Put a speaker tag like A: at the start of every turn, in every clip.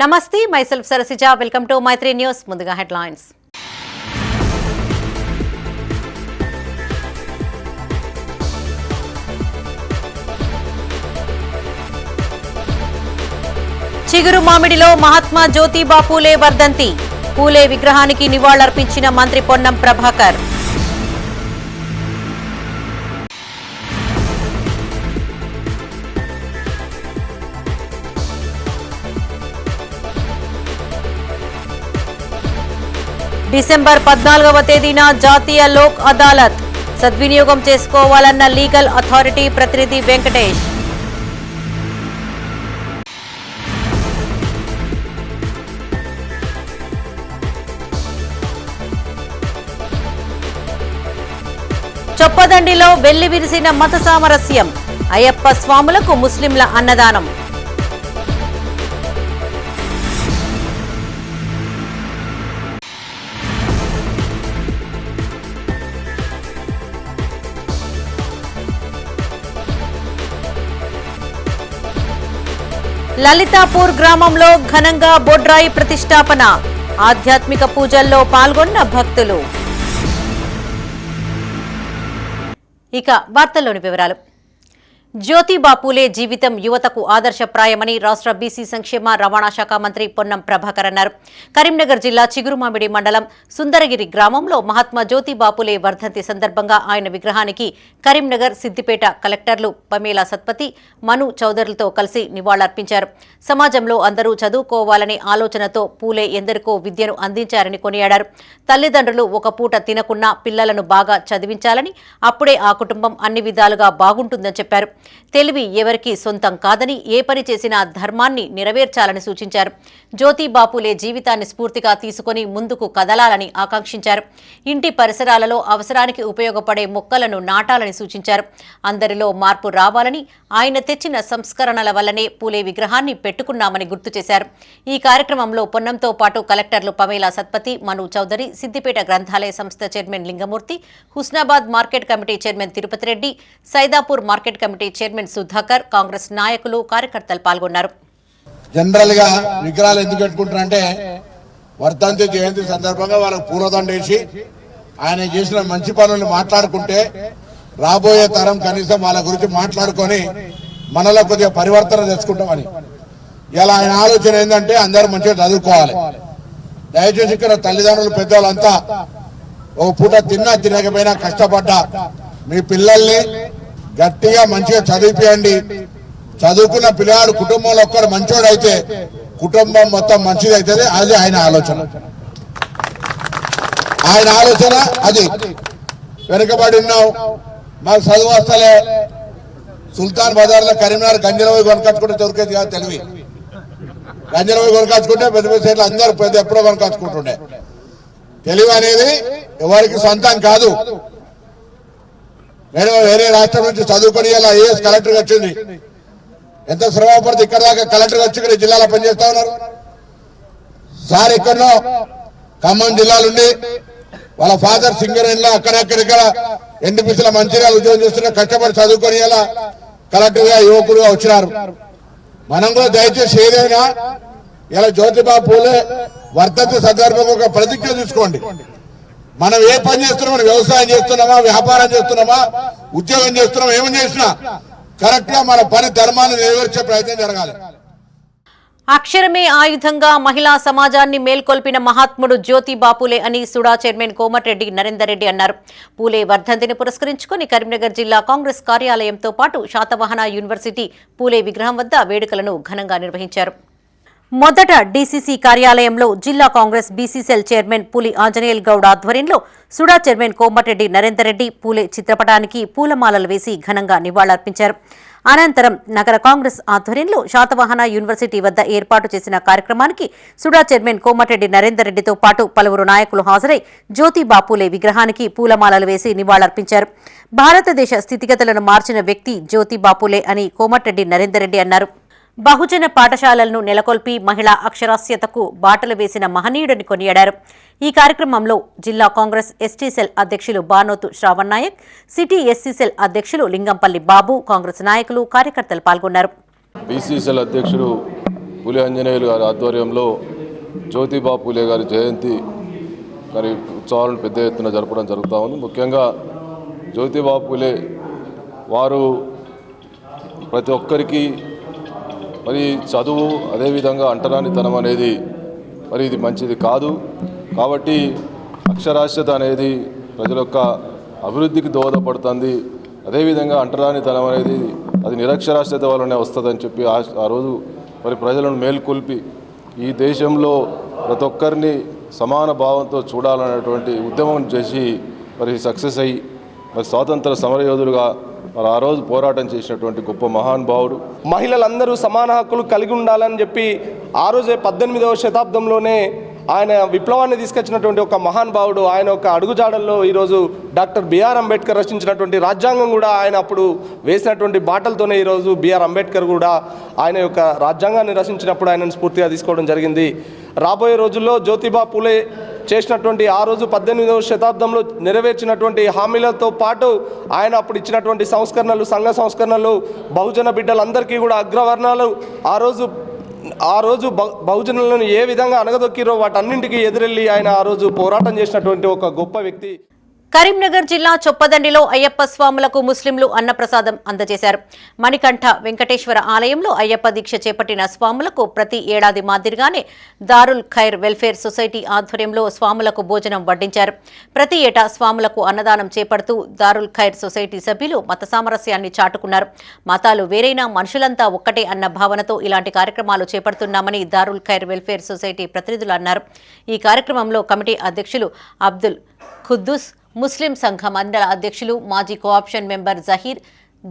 A: నమస్తే, myself Sarasija. Welcome to Maitri news. ముందుగా headlines. చిగురు మామిడిలో మహాత్మా జ్యోతిబా పూలే వర్ధంతి. పూలే విగ్రహానికి నివాళులర్పించిన మంత్రి పొన్నం ప్రభాకర్. డిసెంబర్ 14వ తేదీన జాతీయ లోక్ అదాలత్ సద్వినియోగం చేసుకోవాలన్న లీగల్ అథారిటీ ప్రతినిధి వెంకటేష్. చొప్పదండిలో వెల్లివిరిసిన మత సామరస్యం. అయ్యప్ప స్వాములకు ముస్లింల అన్నదానం. లలితాపూర్ గ్రామంలో ఘనంగా బొడ్రాయి ప్రతిష్టాపన. ఆధ్యాత్మిక పూజల్లో పాల్గొన్న భక్తులు. ఇక వార్తల్లోని వివరాలు. జ్యోతిబా పూలే జీవితం యువతకు ఆదర్శప్రాయమని రాష్ట్ర బీసీ సంక్షేమ రవాణా శాఖ మంత్రి పొన్నం ప్రభాకర్ అన్నారు. కరీంనగర్ జిల్లా చిగురుమామిడి మండలం సుందరగిరి గ్రామంలో మహాత్మా జ్యోతిబా పూలే వర్ధంతి సందర్భంగా ఆయన విగ్రహానికి కరీంనగర్, సిద్దిపేట కలెక్టర్లు పమేలా సత్పతి, మను చౌదరులతో కలిసి నివాళులర్పించారు. సమాజంలో అందరూ చదువుకోవాలనే ఆలోచనతో పూలే ఎందరికో విద్యను అందించారని కొనియాడారు. తల్లిదండ్రులు ఒక పూట తినకున్నా పిల్లలను బాగా చదివించాలని, అప్పుడే ఆ కుటుంబం అన్ని విధాలుగా బాగుంటుందని చెప్పారు. తెలివి ఎవరికీ సొంతం కాదని, ఏ పని చేసినా ధర్మాన్ని నెరవేర్చాలని సూచించారు. జ్యోతిబా పూలే జీవితాన్ని స్ఫూర్తిగా తీసుకుని ముందుకు కదలాలని ఆకాంక్షించారు. ఇంటి పరిసరాలలో అవసరానికి ఉపయోగపడే మొక్కలను నాటాలని సూచించారు. అందరిలో మార్పు రావాలని, ఆయన తెచ్చిన సంస్కరణల వల్లనే పూలే విగ్రహాన్ని పెట్టుకున్నామని గుర్తు చేశారు. ఈ కార్యక్రమంలో పొన్నంతో పాటు కలెక్టర్లు పమేలా సత్పతి, మను చౌదరి, సిద్దిపేట గ్రంథాలయ సంస్థ chairman Lingamurthy, Husnabad market committee chairman Tirupati Reddy, Saidapur market committee chairman Sudhakar, Congress నాయకులు, కార్యకర్తలు పాల్గొన్నారు.
B: జనరల్ గా విగ్రహాలు ఎందుకు పెట్టుకుంటారంటే వర్ధంతి జయంతి సందర్భంగా వాళ్ళకు పూలదండ వేసి ఆయన చేసిన మంచి పనులను మాట్లాడుకుంటే రాబోయే తరం కనీసం వాళ్ళ గురించి మాట్లాడుకొని మనలో కొద్దిగా పరివర్తన తెచ్చుకుంటామని. ఇలా ఆయన ఆలోచన ఏంటంటే అందరూ మంచిగా చదువుకోవాలి. దయచేసి ఇక్కడ తల్లిదండ్రులు పెద్దవాళ్ళంతా ఒక పూట తిన్నా తినకపోయినా కష్టపడ్డా మీ పిల్లల్ని గట్టిగా మంచిగా చదివిపియండి. చదువుకున్న పిల్లవాడు కుటుంబంలో ఒక్కరు మంచోడు అయితే కుటుంబం మొత్తం మంచిది అవుతుంది. అది ఆయన ఆలోచన. అది వెనుకబడి ఉన్నావు, మాకు చదువు వస్తలే, సుల్తాన్ బజార్ లో కరీంనగర్ గంజరపోయి కొనకచ్చుకుంటే దొరికేది కాదు తెలివి. గంజరపోయి కొనకచ్చుకుంటే పెద్ద పెద్ద సైడ్లు అందరూ పెద్ద ఎప్పుడో కొనకచ్చుకుంటుండే. తెలివి అనేది ఎవరికి సొంతం కాదు. వేరే రాష్ట్రం నుంచి చదువుకొని ఇలా ఐఏఎస్ కలెక్టర్ వచ్చింది. ఎంత శ్రమ పడితే ఇక్కడ దాకా కలెక్టర్ వచ్చి ఇక్కడ జిల్లాలో పనిచేస్తా ఉన్నారు. సార్ ఎక్కడో ఖమ్మం జిల్లాలుండి వాళ్ళ ఫాదర్ సింగరేణిలో అక్కడెక్కడిక్కడ ఎన్టీపీసీల మంచిర్యాల ఉద్యోగం చేస్తున్న కష్టపడి చదువుకొని ఇలా కలెక్టర్ గా యువకుడుగా వచ్చినారు. మనం కూడా దయచేసి ఏదైనా ఇలా జ్యోతిబా పూలే వర్ధంతి సందర్భంగా ఒక ప్రతిజ్ఞ తీసుకోండి. మనం ఏ పని చేస్తున్నాం, మనం వ్యవసాయం చేస్తున్నామా, వ్యాపారం చేస్తున్నామా, ఉద్యోగం చేస్తున్నామా, ఏమని చేసినా కరెక్ట్ గా మన పని ధర్మాన్ని నెరవేర్చే ప్రయత్నం జరగాలి.
A: అక్షరమే ఆయుధంగా మహిళా సమాజాన్ని మేల్కొల్పిన మహాత్ముడు జ్యోతిబా పూలే అని సుడా చైర్మన్ కోమటిరెడ్డి నరేందర్ రెడ్డి అన్నారు. పూలే వర్ధంతిని పురస్కరించుకుని కరీంనగర్ జిల్లా కాంగ్రెస్ కార్యాలయంతో పాటు శాతవాహన యూనివర్సిటీ పూలే విగ్రహం వద్ద వేడుకలను ఘనంగా నిర్వహించారు. మొదట డీసీసీ కార్యాలయంలో జిల్లా కాంగ్రెస్ బీసీసీఎల్ చైర్మన్ పులి ఆంజనేయుల్ గౌడ్ ఆధ్వర్యంలో సుడా చైర్మన్ కోమటిరెడ్డి నరేందర్ రెడ్డి పూలే చిత్రపటానికి పూలమాలలు వేసి ఘనంగా నివాళులర్పించారు. అనంతరం నగర కాంగ్రెస్ ఆధ్వర్యంలో శాతవాహన యూనివర్సిటీ వద్ద ఏర్పాటు చేసిన కార్యక్రమానికి సుడా చైర్మన్ కోమటిరెడ్డి నరేందర్ రెడ్డితో పాటు పలువురు నాయకులు హాజరై జ్యోతిబా పూలే విగ్రహానికి పూలమాలలు వేసి నివాళులర్పించారు. భారతదేశ స్థితిగతులను మార్చిన వ్యక్తి జ్యోతిబా పూలే అని కోమటిరెడ్డి నరేందర్ రెడ్డి అన్నారు. బహుజన పాఠశాలలను నెలకొల్పి మహిళా అక్షరాస్యతకు బాటలు వేసిన మహనీయుడిని కొనియాడారు. ఈ కార్యక్రమంలో జిల్లా కాంగ్రెస్ ఎస్టీ సెల్ అధ్యక్షులు Banothu Shravan Nayak, city SC cell అధ్యక్షులు లింగంపల్లి బాబు, కాంగ్రెస్ నాయకులు, కార్యకర్తలు పాల్గొన్నారు.
C: బీసీ సెల్ అధ్యక్షుడు పులి ఆంజనేయులు గారి ఆధ్వర్యంలో జ్యోతిబా పూలే గారి జయంతి మరి ఉత్సవాలను పెద్ద ఎత్తున జరపడం జరుగుతూ ఉంది. ముఖ్యంగా జ్యోతిబా పూలే వారు ప్రతి ఒక్కరికి మరి చదువు అదేవిధంగా అంటరానితనం అనేది మరి ఇది మంచిది కాదు. కాబట్టి అక్షరాస్యత అనేది ప్రజల యొక్క అభివృద్ధికి దోహదపడుతుంది. అదేవిధంగా అంటరానితనం అనేది అది నిరక్షరాస్యత వల్లనే వస్తుందని చెప్పి ఆ రోజు మరి ప్రజలను మేల్కొల్పి ఈ దేశంలో ప్రతి ఒక్కరిని సమాన భావంతో చూడాలనేటువంటి ఉద్యమం చేసి మరి సక్సెస్ అయ్యి మరి స్వాతంత్ర సమరయోధులుగా మరి ఆ రోజు పోరాటం చేసినటువంటి గొప్ప మహానుభావుడు.
D: మహిళలందరూ సమాన హక్కులు కలిగి ఉండాలని చెప్పి ఆ రోజే 18వ శతాబ్దంలోనే ఆయన విప్లవాన్ని తీసుకొచ్చినటువంటి ఒక మహానుభావుడు. ఆయన ఒక అడుగుజాడల్లో ఈరోజు డాక్టర్ బిఆర్ అంబేద్కర్ రచించినటువంటి రాజ్యాంగం కూడా ఆయన అప్పుడు వేసినటువంటి బాటలతోనే ఈరోజు బిఆర్ అంబేద్కర్ కూడా ఆయన యొక్క రాజ్యాంగాన్ని రచించినప్పుడు ఆయనను స్ఫూర్తిగా తీసుకోవడం జరిగింది. రాబోయే రోజుల్లో జ్యోతిబా పూలే చేసినటువంటి ఆ రోజు 18వ శతాబ్దంలో నెరవేర్చినటువంటి హామీలతో పాటు ఆయన అప్పుడు ఇచ్చినటువంటి సంస్కరణలు, సంఘ సంస్కరణలు బహుజన బిడ్డలందరికీ కూడా అగ్రవర్ణాలు ఆ రోజు బహుజనులను ఏ విధంగా అనగదొక్కిరో వాటన్నింటికీ ఎదురెళ్ళి ఆయన ఆ రోజు పోరాటం చేసినటువంటి ఒక గొప్ప వ్యక్తి.
A: కరీంనగర్ జిల్లా చొప్పదండిలో అయ్యప్ప స్వాములకు ముస్లింలు అన్నప్రసాదం అందజేశారు. మణికంఠ వెంకటేశ్వర ఆలయంలో అయ్యప్ప దీక్ష చేపట్టిన స్వాములకు ప్రతి ఏడాది మాదిరిగానే దారుల్ ఖైర్ వెల్ఫేర్ సొసైటీ ఆధ్వర్యంలో స్వాములకు భోజనం వడ్డించారు. ప్రతి ఏటా స్వాములకు అన్నదానం చేపడుతూ దారుల్ ఖైర్ సొసైటీ సభ్యులు మత సామరస్యాన్ని చాటుకున్నారు. మతాలు వేరైనా మనుషులంతా ఒక్కటే అన్న భావనతో ఇలాంటి కార్యక్రమాలు చేపడుతున్నామని దారుల్ ఖైర్ వెల్ఫేర్ సొసైటీ ప్రతినిధులు అన్నారు. ఈ కార్యక్రమంలో కమిటీ అధ్యక్షులు అబ్దుల్ ఖుద్దూస్, ముస్లిం సంఘ మండల అధ్యక్షులు మాజీ కోఆప్షన్ మెంబర్ జహీర్,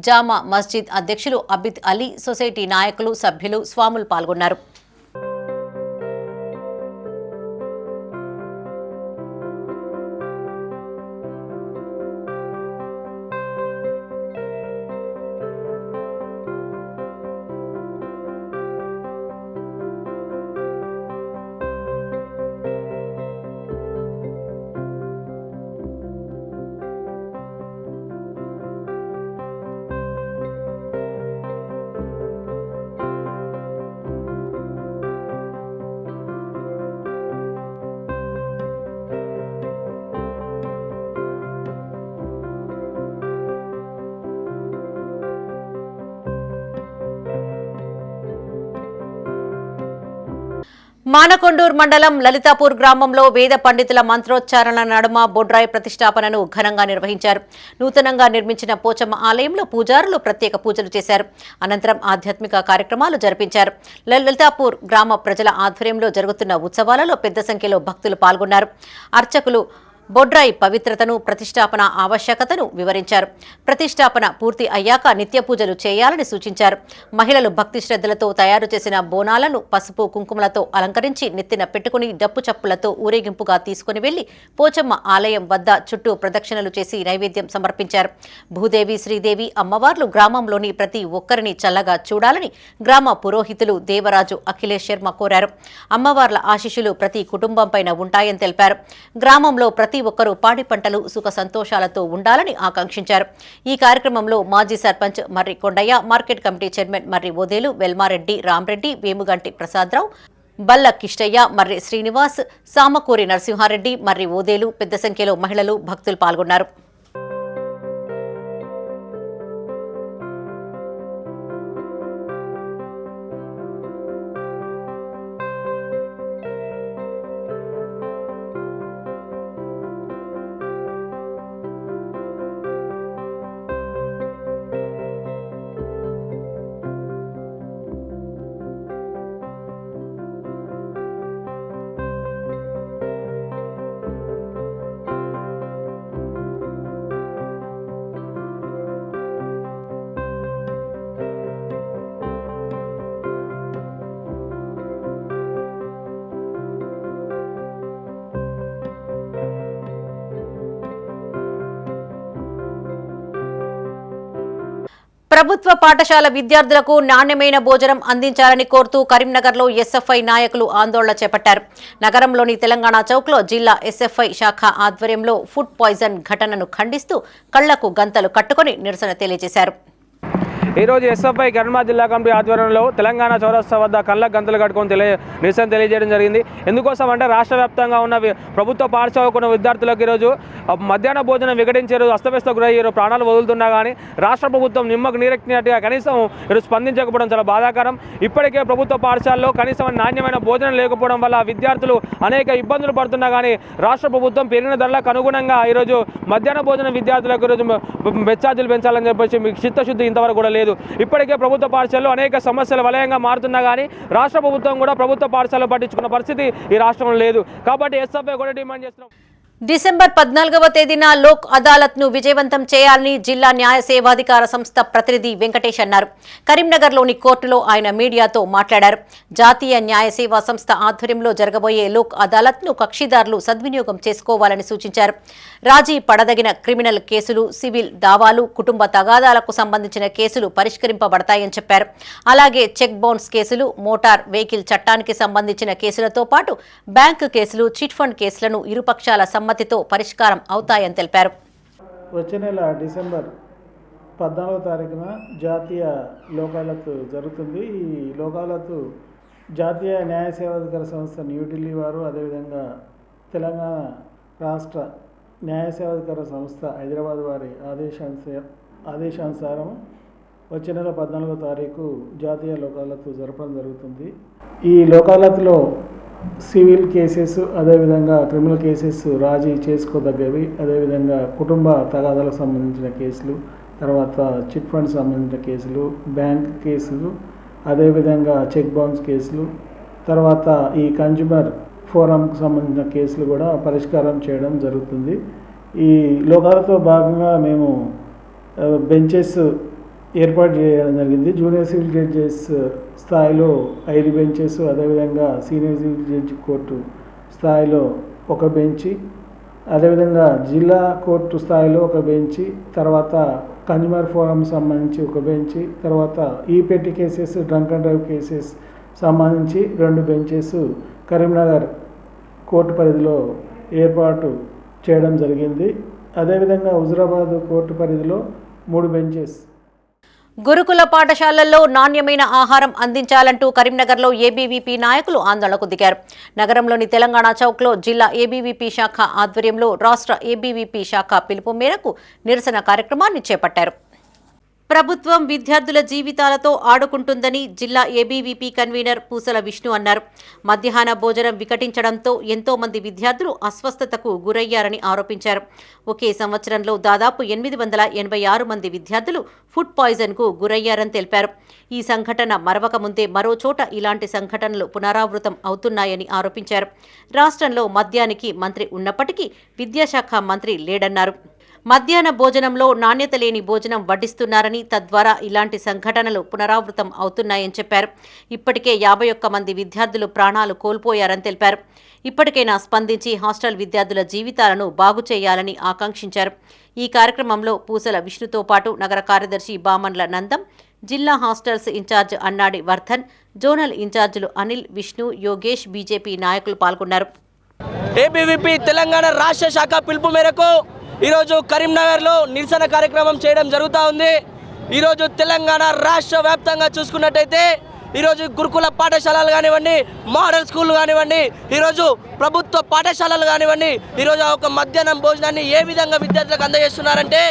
A: జామా మస్జిద్ అధ్యక్షులు అబిద్ అలీ, సొసైటీ నాయకులు, సభ్యులు, స్వాములు పాల్గొన్నారు. మానకొండూరు మండలం లలితాపూర్ గ్రామంలో వేద పండితుల మంత్రోచ్చారణ నడుమ బొడ్రాయి ప్రతిష్టాపనను ఘనంగా నిర్వహించారు. నూతనంగా నిర్మించిన పోచమ్మ ఆలయంలో పూజారులు ప్రత్యేక పూజలు చేశారు. అనంతరం ఆధ్యాత్మిక కార్యక్రమాలు జరిపించారు. లలితాపూర్ గ్రామ ప్రజల ఆధ్వర్యంలో జరుగుతున్న ఉత్సవాలలో పెద్ద సంఖ్యలో భక్తులు పాల్గొన్నారు. అర్చకులు బొడ్రాయి పవిత్రతను, ప్రతిష్టాపన ఆవశ్యకతను వివరించారు. ప్రతిష్టాపన పూర్తి అయ్యాక నిత్య పూజలు చేయాలని సూచించారు. మహిళలు భక్తి శ్రద్ధలతో తయారు చేసిన బోనాలను పసుపు కుంకుమలతో అలంకరించి నెత్తిన పెట్టుకుని డప్పు చప్పులతో ఊరేగింపుగా తీసుకుని వెళ్లి పోచమ్మ ఆలయం వద్ద చుట్టూ ప్రదక్షిణలు చేసి నైవేద్యం సమర్పించారు. భూదేవి, శ్రీదేవి అమ్మవార్లు గ్రామంలోని ప్రతి ఒక్కరిని చల్లగా చూడాలని గ్రామ పురోహితులు దేవరాజు అఖిలేష్ శర్మ కోరారు. అమ్మవార్ల ఆశీస్సులు ప్రతి కుటుంబంపైన ఉంటాయని తెలిపారు. గ్రామంలో ప్రతి ఒక్కరూ పాడి పంటలు సుఖ సంతోషాలతో ఉండాలని ఆకాంక్షించారు. ఈ కార్యక్రమంలో మాజీ సర్పంచ్ మర్రి కొండయ్య, మార్కెట్ కమిటీ చైర్మన్ మర్రి ఓదేలు, వెల్మారెడ్డి, రామ్రెడ్డి, వేముగంటి ప్రసాదరావు, బల్ల కిష్టయ్య, మర్రి శ్రీనివాస్, సామకూరి నరసింహారెడ్డి, మర్రి ఓదేలు, పెద్ద సంఖ్యలో మహిళలు, భక్తులు పాల్గొన్నారు. ప్రభుత్వ పాఠశాల విద్యార్థులకు నాణ్యమైన భోజనం అందించాలని కోరుతూ కరీంనగర్లో ఎస్ఎఫ్ఐ నాయకులు ఆందోళన చేపట్టారు. నగరంలోని తెలంగాణ చౌక్లో జిల్లా ఎస్ఎఫ్ఐ శాఖ ఆధ్వర్యంలో ఫుడ్ పాయిజన్ ఘటనను ఖండిస్తూ కళ్లకు గంతలు కట్టుకుని నిరసన తెలియజేశారు.
E: ఈరోజు ఎస్ఎఫ్ఐ కరీంనగర్ జిల్లా కమిటీ ఆధ్వర్యంలో తెలంగాణ చౌరస్తా వద్ద కళ్ళ గంతలు కట్టుకొని నిరసన తెలియజేయడం జరిగింది. ఎందుకోసం అంటే రాష్ట్ర వ్యాప్తంగా ఉన్న ప్రభుత్వ పాఠశాల విద్యార్థులకు ఈరోజు మధ్యాహ్న భోజనం వికటించారు, అస్తవ్యస్త గురయ్యారు, ప్రాణాలు వదులుతున్నా కానీ రాష్ట్ర ప్రభుత్వం నిమ్మకు నీరెక్కినట్టుగా కనీసం ఈరోజు స్పందించకపోవడం చాలా బాధాకరం. ఇప్పటికే ప్రభుత్వ పాఠశాలలో కనీసం నాణ్యమైన భోజనం లేకపోవడం వల్ల విద్యార్థులు అనేక ఇబ్బందులు పడుతున్నా కానీ రాష్ట్ర ప్రభుత్వం పెరిగిన ధరలకు అనుగుణంగా ఈరోజు మధ్యాహ్న భోజనం విద్యార్థులకు ఈరోజు ఛార్జీలు పెంచాలని చెప్పేసి మీకు చిత్తశుద్ధి ఇంతవరకు కూడా లేదు. ఇప్పటికే ప్రభుత్వ పాఠశాలలో అనేక సమస్యల వలయంగా మారుతున్నా కానీ రాష్ట్ర ప్రభుత్వం కూడా ప్రభుత్వ పాఠశాలలో పట్టించుకున్న పరిస్థితి ఈ రాష్ట్రంలో లేదు. కాబట్టి ఎస్ఎఫ్ఐ కూడా డిమాండ్ చేస్తున్నాం.
A: డిసెంబర్ 14వ తేదీన లోక్ అదాలత్ ను విజయవంతం చేయాలని జిల్లా న్యాయ సేవాధికార సంస్థ ప్రతినిధి వెంకటేష్ అన్నారు. కరీంనగర్లోని కోర్టులో ఆయన మీడియాతో మాట్లాడారు. జాతీయ న్యాయ సేవా సంస్థ ఆధ్వర్యంలో జరగబోయే లోక్ అదాలత్ ను కక్షిదారులు సద్వినియోగం చేసుకోవాలని సూచించారు. రాజీ పడదగిన క్రిమినల్ కేసులు, సివిల్ దావాలు, కుటుంబ తగాదాలకు సంబంధించిన కేసులు పరిష్కరింపబడతాయని చెప్పారు. అలాగే చెక్ బౌన్స్ కేసులు, మోటార్ వెహికల్ చట్టానికి సంబంధించిన కేసులతో పాటు బ్యాంకు కేసులు, చిట్ ఫండ్ కేసులను ఇరుపక్షాల సమ్మతితో పరిష్కారం అవుతాయని తెలిపారు.
F: వచ్చే నెల డిసెంబర్ 14వ తారీఖున జాతీయ లోక్ అదాలత్ జరుగుతుంది. ఈ లోక్ అదాలత్ జాతీయ న్యాయ సేవాధికార సంస్థ న్యూఢిల్లీ వారు, అదేవిధంగా తెలంగాణ రాష్ట్ర న్యాయ సేవాధికార సంస్థ హైదరాబాద్ వారి ఆదేశానుసారం వచ్చే నెల 14వ తారీఖు జాతీయ లోక్ అదాలత్ జరపడం జరుగుతుంది. ఈ లోక్ అదాలత్లో సివిల్ కేసెస్, అదేవిధంగా క్రిమినల్ కేసెస్ రాజీ చేసుకోదగ్గవి, అదేవిధంగా కుటుంబ తగాదాలకు సంబంధించిన కేసులు, తర్వాత చిట్ ఫండ్ సంబంధించిన కేసులు, బ్యాంక్ కేసులు, అదేవిధంగా చెక్ బౌన్స్ కేసులు, తర్వాత ఈ కన్జ్యూమర్ ఫోరంకు సంబంధించిన కేసులు కూడా పరిష్కారం చేయడం జరుగుతుంది. ఈ లోక్ అదాలత్లో భాగంగా మేము బెంచెస్ ఏర్పాటు చేయడం జరిగింది. జూనియర్ సివిల్ జడ్జెస్ స్థాయిలో 5 బెంచెస్, అదేవిధంగా సీనియర్ సివిల్ జడ్జి కోర్టు స్థాయిలో 1 బెంచి, అదేవిధంగా జిల్లా కోర్టు స్థాయిలో 1 బెంచి, తర్వాత కన్జ్యూమర్ ఫోరం సంబంధించి 1 బెంచి, తర్వాత ఈ పెట్టి cases, drunk and drive cases సంబంధించి 2 బెంచెస్ కరీంనగర్ కోర్టు పరిధిలో ఏర్పాటు చేయడం జరిగింది. అదేవిధంగా హుజురాబాద్ కోర్టు పరిధిలో 3 బెంచెస్.
A: గురుకుల పాఠశాలల్లో నాణ్యమైన ఆహారం అందించాలంటూ కరీంనగర్లో ఏబీవీపీ నాయకులు ఆందోళనకు దిగారు. నగరంలోని తెలంగాణ చౌక్లో జిల్లా ఏబీవీపీ శాఖ ఆధ్వర్యంలో రాష్ట్ర ఏబీవీపీ శాఖ పిలుపు మేరకు నిరసన కార్యక్రమాన్ని చేపట్టారు. ప్రభుత్వం విద్యార్థుల జీవితాలతో ఆడుకుంటుందని జిల్లా ఏబీవీపీ కన్వీనర్ పూసల విష్ణు అన్నారు. మధ్యాహ్న భోజనం వికటించడంతో ఎంతో మంది విద్యార్థులు అస్వస్థతకు గురయ్యారని ఆరోపించారు. ఒకే సంవత్సరంలో దాదాపు 886 మంది విద్యార్థులు ఫుడ్ పాయిజన్కు గురయ్యారని తెలిపారు. ఈ సంఘటన మరవక ముందే మరో చోట ఇలాంటి సంఘటనలు పునరావృతం అవుతున్నాయని ఆరోపించారు. రాష్ట్రంలో మద్యానికి మంత్రి ఉన్నప్పటికీ విద్యాశాఖ మంత్రి లేడన్నారు. మధ్యాహ్న భోజనంలో నాణ్యత లేని భోజనం వడ్డిస్తున్నారని, తద్వారా ఇలాంటి సంఘటనలు పునరావృతం అవుతున్నాయని చెప్పారు. ఇప్పటికే 51 మంది విద్యార్థులు ప్రాణాలు కోల్పోయారని తెలిపారు. ఇప్పటికైనా స్పందించి హాస్టల్ విద్యార్థుల జీవితాలను బాగు చేయాలని ఆకాంక్షించారు. ఈ కార్యక్రమంలో పూసల విష్ణుతో పాటు నగర కార్యదర్శి బామన్ల నందం, జిల్లా హాస్టల్స్ ఇన్ఛార్జ్ అన్నాడి వర్ధన్, జోనల్ ఇన్ఛార్జీలు అనిల్, విష్ణు, యోగేష్, బీజేపీ నాయకులు పాల్గొన్నారు.
G: ఏబీవీపీ తెలంగాణ రాష్ట్ర శాఖ పిలుపు మేరకు ఈరోజు కరీంనగర్లో నిరసన కార్యక్రమం చేయడం జరుగుతూ ఉంది. ఈరోజు తెలంగాణ రాష్ట్ర వ్యాప్తంగా చూసుకున్నట్టయితే ఈరోజు గురుకుల పాఠశాలలు కానివ్వండి, మోడల్ స్కూళ్ళు కానివ్వండి, ఈరోజు ప్రభుత్వ పాఠశాలలు కానివ్వండి, ఈరోజు ఒక మధ్యాహ్నం భోజనాన్ని ఏ విధంగా విద్యార్థులకు అందజేస్తున్నారంటే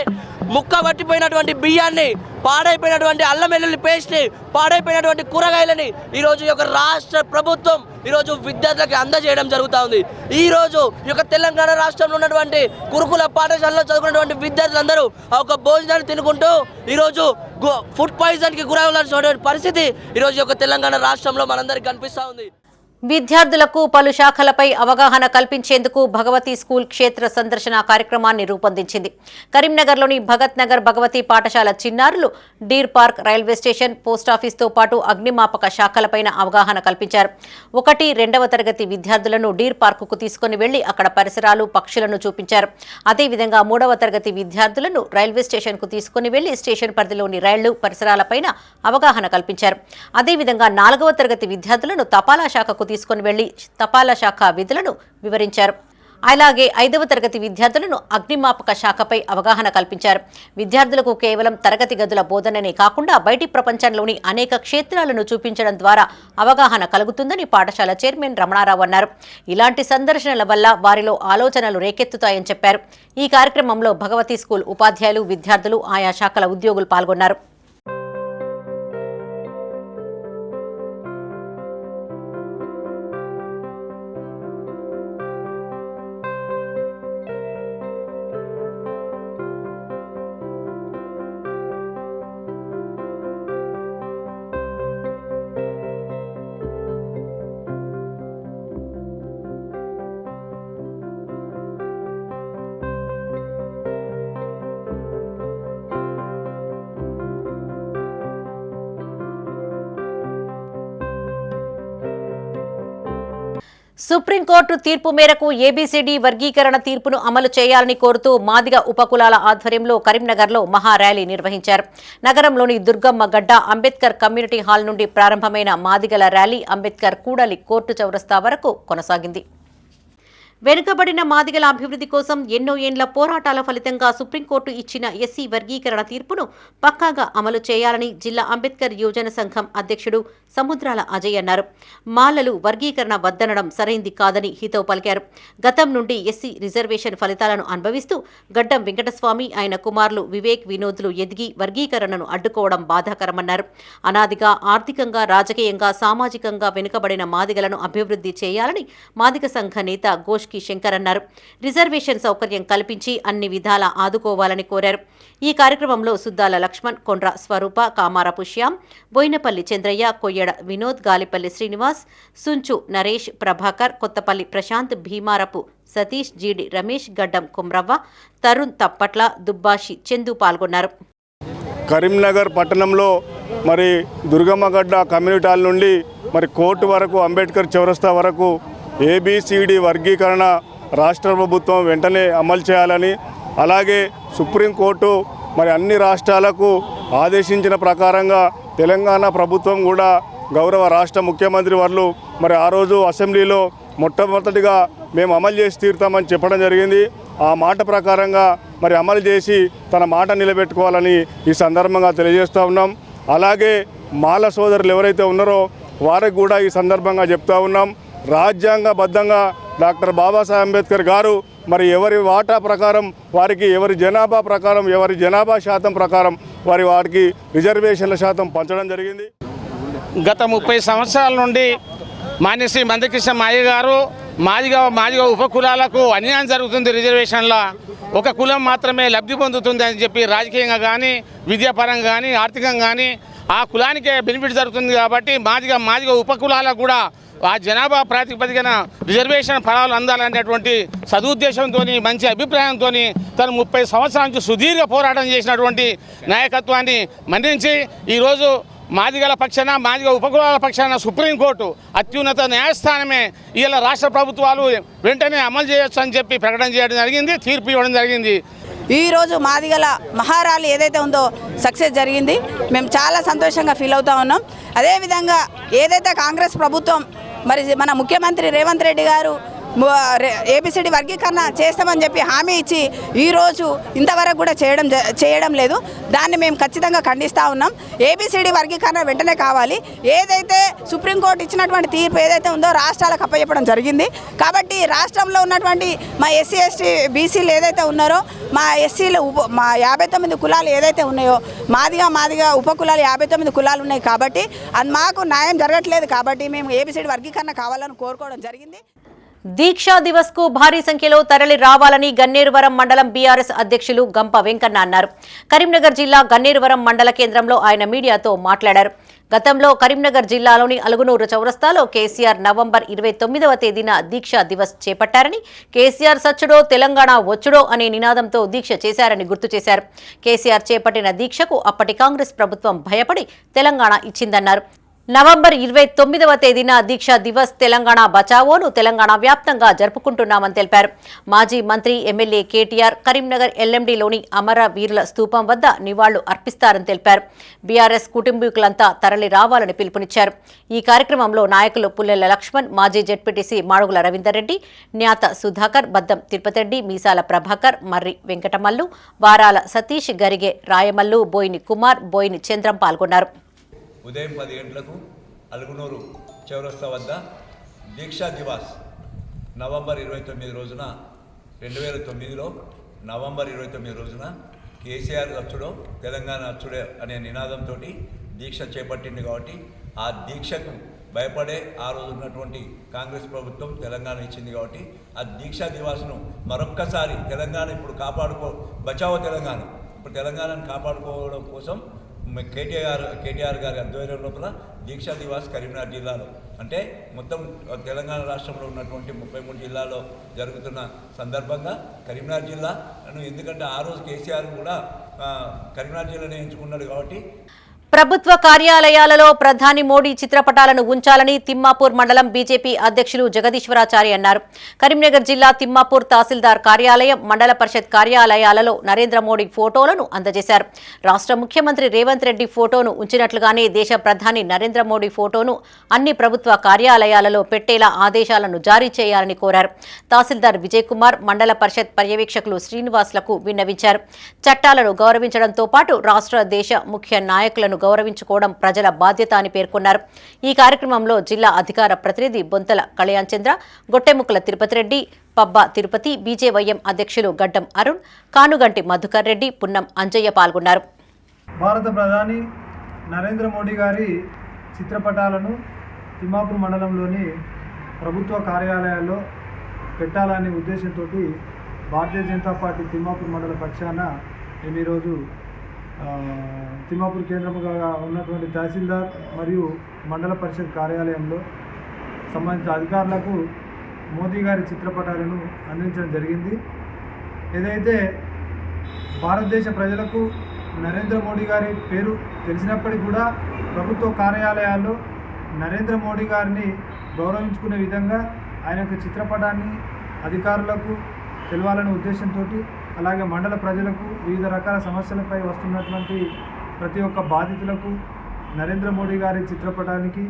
G: ముక్క పట్టిపోయినటువంటి బియ్యాన్ని, పాడైపోయినటువంటి అల్లం వెల్లుల్లి పేస్ట్ని, పాడైపోయినటువంటి కూరగాయలని ఈరోజు ఈ యొక్క రాష్ట్ర ప్రభుత్వం ఈరోజు విద్యార్థులకు అందజేయడం జరుగుతూ ఉంది. ఈరోజు ఈ యొక్క తెలంగాణ రాష్ట్రంలో ఉన్నటువంటి గురుకుల పాఠశాలలో చదువుకున్నటువంటి విద్యార్థులందరూ ఆ ఒక భోజనాన్ని తినుకుంటూ ఈరోజు ఫుడ్ పాయిజన్కి గురవుతున్నటువంటి పరిస్థితి ఈరోజు ఈ యొక్క తెలంగాణ రాష్ట్రంలో మనందరికీ కనిపిస్తూ ఉంది.
A: విద్యార్థులకు పలు శాఖలపై అవగాహన కల్పించేందుకు భగవతి స్కూల్ క్షేత్ర సందర్శన కార్యక్రమాన్ని రూపొందించింది. కరీంనగర్లోని భగత్ నగర్ భగవతి పాఠశాల చిన్నారులు డీర్ పార్క్, రైల్వే స్టేషన్, పోస్టాఫీస్తో పాటు అగ్నిమాపక శాఖలపైన అవగాహన కల్పించారు. 1, 2వ తరగతి విద్యార్థులను డీర్ పార్కుకు తీసుకుని వెళ్లి అక్కడ పరిసరాలు, పక్షులను చూపించారు. అదేవిధంగా 3వ తరగతి విద్యార్థులను రైల్వే స్టేషన్కు తీసుకుని వెళ్లి స్టేషన్ పరిధిలోని రైళ్లు, పరిసరాలపైన అవగాహన కల్పించారు. అదేవిధంగా 4వ తరగతి విద్యార్థులను తపాలా శాఖకు తీసుకుని వెళ్లి తపాలా శాఖ విధులను వివరించారు. అలాగే 5వ తరగతి విద్యార్థులను అగ్నిమాపక శాఖపై అవగాహన కల్పించారు. విద్యార్థులకు కేవలం తరగతి గదుల బోధననే కాకుండా బయటి ప్రపంచంలోని అనేక క్షేత్రాలను చూపించడం ద్వారా అవగాహన కలుగుతుందని పాఠశాల చైర్మన్ రమణారావు అన్నారు. ఇలాంటి సందర్శనల వల్ల వారిలో ఆలోచనలు రేకెత్తుతాయని చెప్పారు. ఈ కార్యక్రమంలో భగవతి స్కూల్ ఉపాధ్యాయులు, విద్యార్థులు, ఆయా శాఖల ఉద్యోగులు పాల్గొన్నారు. సుప్రీంకోర్టు తీర్పు మేరకు ఏబీసీడీ వర్గీకరణ తీర్పును అమలు చేయాలని కోరుతూ మాదిగ ఉపకులాల ఆధ్వర్యంలో కరీంనగర్లో మహా ర్యాలీ నిర్వహించారు. నగరంలోని దుర్గమ్మ గడ్డ అంబేద్కర్ కమ్యూనిటీ హాల్ నుండి ప్రారంభమైన మాదిగల ర్యాలీ అంబేద్కర్ కూడలి కోర్టు చౌరస్తా వరకు కొనసాగింది. వెనుకబడిన మాదిగల అభివృద్ధి కోసం ఎన్నో ఏండ్ల పోరాటాల ఫలితంగా సుప్రీంకోర్టు ఇచ్చిన ఎస్సీ వర్గీకరణ తీర్పును పక్కాగా అమలు చేయాలని జిల్లా అంబేద్కర్ యువజన సంఘం అధ్యక్షుడు సముద్రాల అజయ్ అన్నారు. మాలలు వర్గీకరణ వద్దనడం సరైంది కాదని హితవు పలికారు. గతం నుండి ఎస్సీ రిజర్వేషన్ ఫలితాలను అనుభవిస్తూ గడ్డం వెంకటస్వామి, ఆయన కుమారులు వివేక్, వినోద్లు ఎదిగి వర్గీకరణను అడ్డుకోవడం బాధాకరమన్నారు. అనాదిగా ఆర్థికంగా, రాజకీయంగా, సామాజికంగా వెనుకబడిన మాదిగలను అభివృద్ధి చేయాలని మాదిగ సంఘ నేత గోష్ శంకర్ అన్నారు. రిజర్వేషన్ సౌకర్యం కల్పించి అన్ని విధాలా ఆదుకోవాలని కోరారు. ఈ కార్యక్రమంలో సుద్దాల లక్ష్మణ్, కొండ్ర స్వరూప, కామారపు శ్యామ్, బోయినపల్లి చంద్రయ్య, కొయ్యడ వినోద్, గాలిపల్లి శ్రీనివాస్, సుంచు నరేష్, ప్రభాకర్, కొత్తపల్లి ప్రశాంత్, భీమారపు సతీష్, జీడి రమేష్, గడ్డం కుమ్రవ్వ, తరుణ్ తప్పట్ల, దుబ్బాషి చందు పాల్గొన్నారు.
H: కరీంనగర్ పట్టణంలో మరి దుర్గమ్మగడ్డ కమ్యూనిటీ హాల్ నుండి మరి కోర్టు వరకు, అంబేద్కర్ చౌరస్తా వరకు ఏబీసీడీ వర్గీకరణ రాష్ట్ర ప్రభుత్వం వెంటనే అమలు చేయాలని, అలాగే సుప్రీంకోర్టు మరి అన్ని రాష్ట్రాలకు ఆదేశించిన ప్రకారంగా తెలంగాణ ప్రభుత్వం కూడా గౌరవ రాష్ట్ర ముఖ్యమంత్రి వారు మరి ఆ రోజు అసెంబ్లీలో మొట్టమొదటిగా మేము అమలు చేసి తీరుతామని చెప్పడం జరిగింది. ఆ మాట ప్రకారంగా మరి అమలు చేసి తన మాట నిలబెట్టుకోవాలని ఈ సందర్భంగా తెలియజేస్తూ ఉన్నాం. అలాగే మాల సోదరులు ఎవరైతే ఉన్నారో వారికి కూడా ఈ సందర్భంగా చెప్తా ఉన్నాం. రాజ్యాంగబద్ధంగా డాక్టర్ బాబాసాహెబ్ అంబేద్కర్ గారు మరి ఎవరి వాటా ప్రకారం వారికి, ఎవరి జనాభా ప్రకారం, ఎవరి జనాభా శాతం ప్రకారం వారికి రిజర్వేషన్ల శాతం పంచడం జరిగింది.
I: గత 30 సంవత్సరాల నుండి మాన్యశ్రీ మందకృష్ణ మాయ గారు మాదిగ ఉపకులాలకు అన్యాయం జరుగుతుంది, రిజర్వేషన్ల ఒక కులం మాత్రమే లబ్ధి పొందుతుంది అని చెప్పి రాజకీయంగా కానీ, విద్యాపరంగా కానీ, ఆర్థికంగా కానీ ఆ కులానికే బెనిఫిట్ జరుగుతుంది. కాబట్టి మాదిగ ఉపకులాలకు కూడా ఆ జనాభా ప్రాతిపదికన రిజర్వేషన్ ఫలాలు అందాలనేటువంటి సదుద్దేశంతో, మంచి అభిప్రాయంతో తను 30 సంవత్సరాల నుంచి సుదీర్ఘ పోరాటం చేసినటువంటి నాయకత్వాన్ని మన్నించి ఈరోజు మాదిగల పక్షాన, మాదిగ ఉపకులాల పక్షాన సుప్రీంకోర్టు అత్యున్నత న్యాయస్థానమే ఇలా రాష్ట్ర ప్రభుత్వాలు వెంటనే అమలు చేయొచ్చు అని చెప్పి ప్రకటన చేయడం జరిగింది, తీర్పు ఇవ్వడం జరిగింది.
J: ఈరోజు మాదిగల మహారాలి ఏదైతే ఉందో సక్సెస్ జరిగింది. మేము చాలా సంతోషంగా ఫీల్ అవుతా ఉన్నాం. అదేవిధంగా ఏదైతే కాంగ్రెస్ ప్రభుత్వం మరి మన ముఖ్యమంత్రి రేవంత్ రెడ్డి గారు ఏబీసీడీ వర్గీకరణ చేస్తామని చెప్పి హామీ ఇచ్చి ఈరోజు ఇంతవరకు కూడా చేయడం లేదు. దాన్ని మేము ఖచ్చితంగా ఖండిస్తూ ఉన్నాం. ఏబీసీడీ వర్గీకరణ వెంటనే కావాలి. ఏదైతే సుప్రీంకోర్టు ఇచ్చినటువంటి తీర్పు ఏదైతే ఉందో రాష్ట్రాలకు అప్పచెప్పడం జరిగింది. కాబట్టి రాష్ట్రంలో ఉన్నటువంటి మా ఎస్సీ, ఎస్టీ, బీసీలు ఏదైతే ఉన్నారో, మా ఎస్సీలు, మా 59 కులాలు ఏదైతే ఉన్నాయో, మాదిగా ఉపకులాలు 59 కులాలు ఉన్నాయి. కాబట్టి అది మాకు న్యాయం జరగట్లేదు. కాబట్టి మేము ఏబీసీడీ వర్గీకరణ కావాలని కోరుకోవడం జరిగింది.
A: దీక్షా దివస్ కు భారీ సంఖ్యలో తరలి రావాలని గన్నేరువరం మండలం బీఆర్ఎస్ అధ్యక్షులు గంప వెంకన్న అన్నారు. కరీంనగర్ జిల్లా గన్నేరువరం మండల కేంద్రంలో ఆయన మీడియాతో మాట్లాడారు. గతంలో కరీంనగర్ జిల్లాలోని అలుగునూరు చౌరస్తాలో కేసీఆర్ నవంబర్ 29వ తేదీన దీక్షా దివస్ చేపట్టారని, కేసీఆర్ సచ్చుడో తెలంగాణ వచ్చుడో అనే నినాదంతో దీక్ష చేశారని గుర్తు చేశారు. కేసీఆర్ చేపట్టిన దీక్షకు అప్పటి కాంగ్రెస్ ప్రభుత్వం భయపడి తెలంగాణ ఇచ్చిందన్నారు. నవంబర్ 29వ తేదీన దీక్షా దివస్ తెలంగాణ బచావోను తెలంగాణ వ్యాప్తంగా జరుపుకుంటున్నామని తెలిపారు. మాజీ మంత్రి ఎమ్మెల్యే కేటీఆర్ కరీంనగర్ ఎల్ఎండిలోని అమరవీరుల స్తూపం వద్ద నివాళులు అర్పిస్తారని తెలిపారు. బీఆర్ఎస్ కుటుంబీకులంతా తరలి రావాలని పిలుపునిచ్చారు. ఈ కార్యక్రమంలో నాయకులు పుల్లెల లక్ష్మణ్, మాజీ జెడ్పీటీసీ మాడుగుల రవీందర్ రెడ్డి, న్యాత సుధాకర్, బద్దం తిరుపతిరెడ్డి, మీసాల ప్రభాకర్, మర్రి వెంకటమల్లు, వారాల సతీష్, గరిగే రాయమల్లు, బోయిని కుమార్, బోయిని చంద్రం పాల్గొన్నారు.
K: ఉదయం 10 గంటలకు అలుగునూరు చౌరస్తా వద్ద దీక్షా దివాస్ నవంబర్ 29 రోజున 2009లో నవంబర్ 29 రోజున కేసీఆర్ అచ్చుడో తెలంగాణ అచ్చుడే అనే నినాదంతో దీక్ష చేపట్టింది. కాబట్టి ఆ దీక్షకు భయపడే ఆ రోజు ఉన్నటువంటి కాంగ్రెస్ ప్రభుత్వం తెలంగాణ ఇచ్చింది. కాబట్టి ఆ దీక్షా దివాస్ను మరొక్కసారి తెలంగాణ ఇప్పుడు బచావో తెలంగాణ ఇప్పుడు తెలంగాణను కాపాడుకోవడం కోసం కేటీఆర్ గారి ఆధ్వర్యం లోపల దీక్షా దివాస్ కరీంనగర్ జిల్లాలో అంటే మొత్తం తెలంగాణ రాష్ట్రంలో ఉన్నటువంటి 33 జిల్లాలో జరుగుతున్న సందర్భంగా కరీంనగర్ జిల్లాను ఎందుకంటే ఆ రోజు కేసీఆర్ కూడా కరీంనగర్ జిల్లానే ఎంచుకున్నాడు. కాబట్టి
A: ప్రభుత్వ కార్యాలయాలలో ప్రధాని మోడీ చిత్రపటాలను ఉంచాలని తిమ్మాపూర్ మండలం బీజేపీ అధ్యక్షులు జగదీశ్వరాచారి అన్నారు. కరీంనగర్ జిల్లా తిమ్మాపూర్ తహసీల్దార్ కార్యాలయం, మండల పరిషత్ కార్యాలయాలలో నరేంద్ర మోడీ ఫోటోలను అందజేశారు. రాష్ట్ర ముఖ్యమంత్రి రేవంత్ రెడ్డి ఫోటోను ఉంచినట్లుగానే దేశ ప్రధాని నరేంద్ర మోడీ ఫోటోను అన్ని ప్రభుత్వ కార్యాలయాలలో పెట్టేలా ఆదేశాలను జారీ చేయాలని కోరారు. తహసీల్దార్ విజయ్ కుమార్, మండల పరిషత్ పర్యవేక్షకులు శ్రీనివాస్లకు విన్నవించారు. చట్టాలను గౌరవించడంతో పాటు రాష్ట్ర దేశ ముఖ్య నాయకులను గౌరవించుకోవడం ప్రజల బాధ్యత అని పేర్కొన్నారు. ఈ కార్యక్రమంలో జిల్లా అధికార ప్రతినిధి బొంతల కళ్యాణ్ చంద్ర, గొట్టెముక్కల తిరుపతిరెడ్డి, పబ్బా తిరుపతి, బీజేవైఎం అధ్యక్షులు గడ్డం అరుణ్, కానుగంటి మధుకర్ రెడ్డి, పున్నం అంజయ్య పాల్గొన్నారు.
F: భారత ప్రధాని నరేంద్ర మోడీ గారి చిత్రపటాలను తిమ్మాపూర్ మండలంలోని ప్రభుత్వ కార్యాలయాల్లో పెట్టాలనే ఉద్దేశంతో భారతీయ జనతా పార్టీ తిమ్మాపూర్ మండల పక్షాన మేము ఈరోజు తిమ్మాపూర్ కేంద్రముగా ఉన్నటువంటి తహసీల్దార్ మరియు మండల పరిషత్ కార్యాలయంలో సంబంధించిన అధికారులకు మోదీ గారి చిత్రపటాలను అందించడం జరిగింది. ఏదైతే భారతదేశ ప్రజలకు నరేంద్ర మోడీ గారి పేరు తెలిసినప్పటికీ కూడా ప్రభుత్వ కార్యాలయాల్లో నరేంద్ర మోడీ గారిని గౌరవించుకునే విధంగా ఆయన యొక్క చిత్రపటాన్ని అధికారులకు తెలవాలనే ఉద్దేశంతో, అలాగే మండల ప్రజలకు వివిధ రకాల సమస్యలపై వస్తున్నటువంటి ప్రతి ఒక్క బాధితులకు నరేంద్ర మోడీ గారి చిత్రపటానికి